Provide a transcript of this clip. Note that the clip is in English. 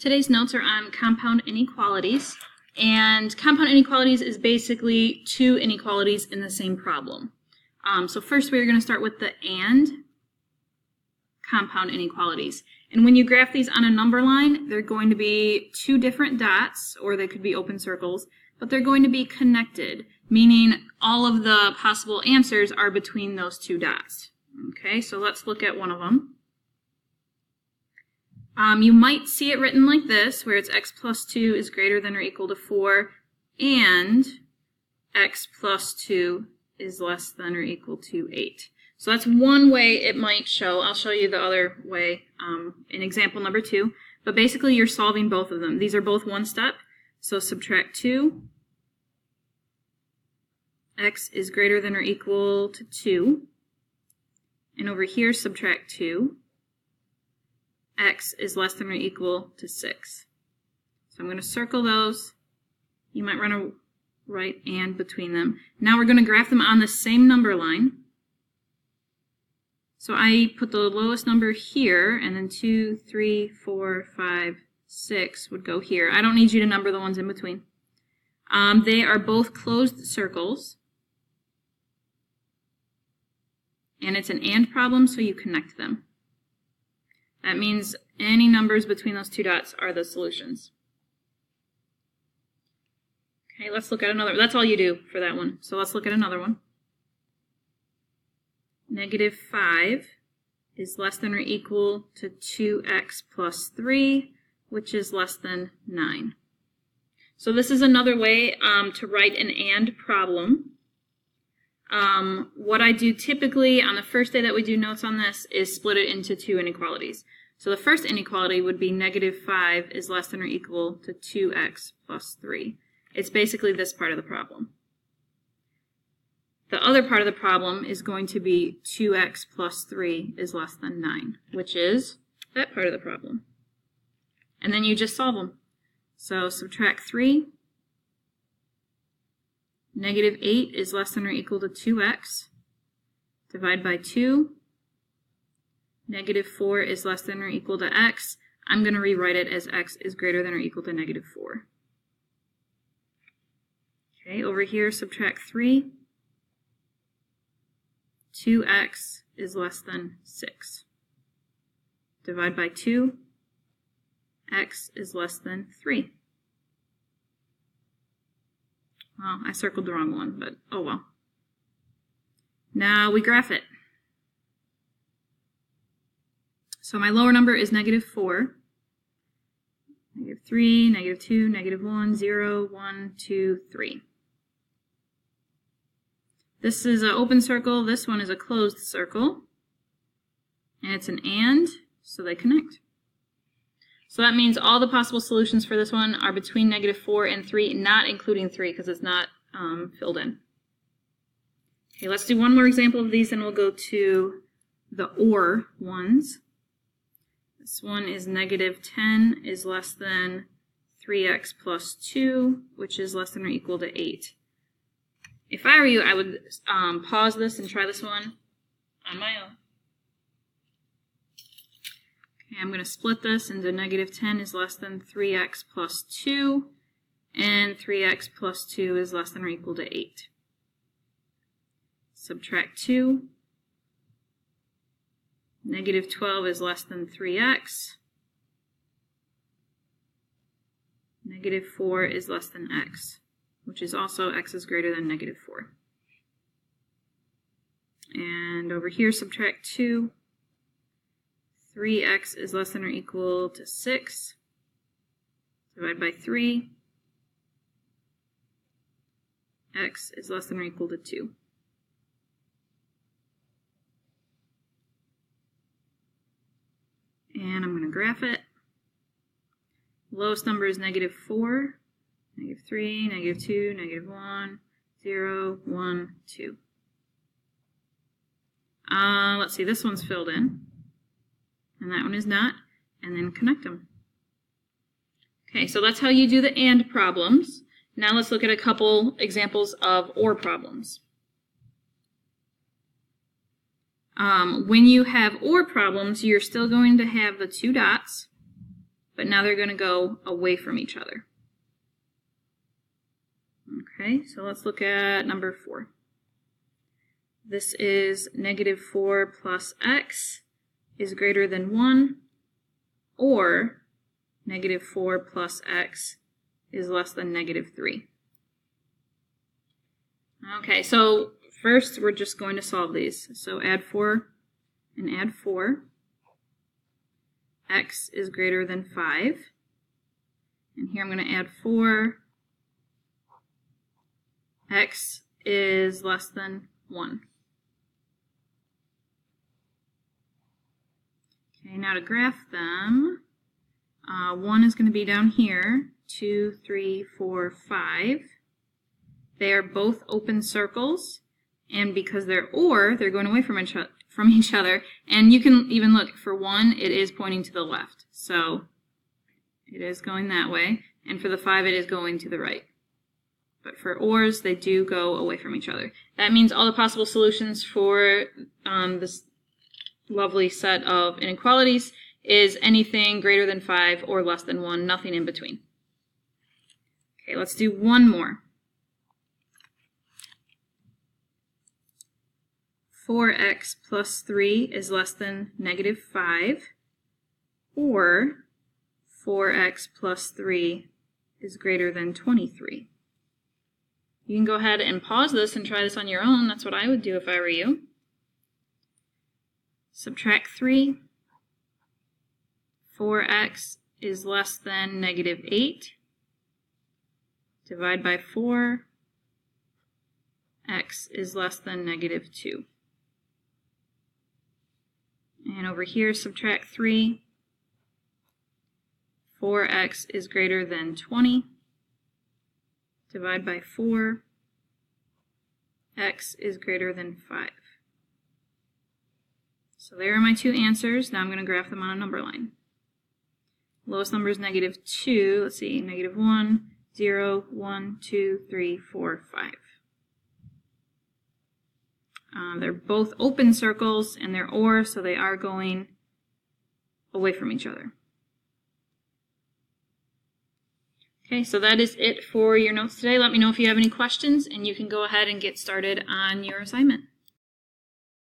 Today's notes are on compound inequalities, and compound inequalities is basically two inequalities in the same problem. So first we're going to start with the and compound inequalities. And when you graph these on a number line, they're going to be two different dots, or they could be open circles, but they're going to be connected, meaning all of the possible answers are between those two dots. Okay, so let's look at one of them. You might see it written like this, where it's x plus 2 is greater than or equal to 4, and x plus 2 is less than or equal to 8. So that's one way it might show. I'll show you the other way in example number 2. But basically you're solving both of them. These are both one step. So subtract 2. X is greater than or equal to 2. And over here subtract 2. X is less than or equal to 6. So I'm going to circle those. You might run a right and between them. Now we're going to graph them on the same number line. So I put the lowest number here, and then 2, 3, 4, 5, 6 would go here. I don't need you to number the ones in between. They are both closed circles. And it's an and problem, so you connect them. That means any numbers between those two dots are the solutions. Okay, let's look at another. That's all you do for that one. So let's look at another one. Negative 5 is less than or equal to 2x plus 3, which is less than 9. So this is another way to write an and problem. What I do typically on the first day that we do notes on this is split it into two inequalities. So the first inequality would be negative 5 is less than or equal to 2x plus 3. It's basically this part of the problem. The other part of the problem is going to be 2x plus 3 is less than 9, which is that part of the problem. And then you just solve them. So subtract 3. Negative 8 is less than or equal to 2x. Divide by 2. Negative 4 is less than or equal to x. I'm going to rewrite it as x is greater than or equal to negative 4. Okay, over here subtract 3. 2x is less than 6. Divide by 2. X is less than 3. Well, I circled the wrong one, but oh well. Now we graph it. So my lower number is negative 4. Negative 3, negative 2, negative 1, 0, 1, 2, 3. This is an open circle, this one is a closed circle. And it's an and, so they connect. So that means all the possible solutions for this one are between negative 4 and 3, not including 3 because it's not filled in. Okay, let's do one more example of these and we'll go to the or ones. This one is negative 10 is less than 3x plus 2, which is less than or equal to 8. If I were you, I would pause this and try this one on my own. Okay, I'm going to split this into negative 10 is less than 3x plus 2, and 3x plus 2 is less than or equal to 8. Subtract 2. Negative 12 is less than 3x. Negative 4 is less than x, which is also x is greater than negative 4. And over here, subtract 2. 3x is less than or equal to 6. Divide by 3. X is less than or equal to 2. And I'm going to graph it. Lowest number is negative 4, negative 3, negative 2, negative 1, 0, 1, 2. Let's see, this one's filled in. And that one is not. And then connect them. Okay, so that's how you do the and problems. Now let's look at a couple examples of or problems. When you have OR problems, you're still going to have the two dots, but now they're going to go away from each other. Okay, so let's look at number 4. This is negative 4 plus x is greater than 1, or negative 4 plus x is less than negative 3. Okay, so first we're just going to solve these. So add 4 and add 4. X is greater than 5. And here I'm going to add 4. X is less than 1. Okay, now to graph them, 1 is going to be down here, 2, 3, 4, 5. They are both open circles, and because they're or, they're going away from each other. And you can even look, for 1, it is pointing to the left. So it is going that way. And for the 5, it is going to the right. But for ors, they do go away from each other. That means all the possible solutions for this lovely set of inequalities is anything greater than 5 or less than 1, nothing in between. Okay, let's do one more. 4x plus 3 is less than negative 5, or 4x plus 3 is greater than 23. You can go ahead and pause this and try this on your own. That's what I would do if I were you. Subtract 3. 4x is less than negative 8. Divide by 4. X is less than negative 2. And over here, subtract 3. 4x is greater than 20. Divide by 4. X is greater than 5. So there are my two answers. Now I'm going to graph them on a number line. Lowest number is negative 2. Let's see, negative 1, 0, 1, 2, 3, 4, 5. They're both open circles, and they're or, so they are going away from each other. Okay, so that is it for your notes today. Let me know if you have any questions, and you can go ahead and get started on your assignment.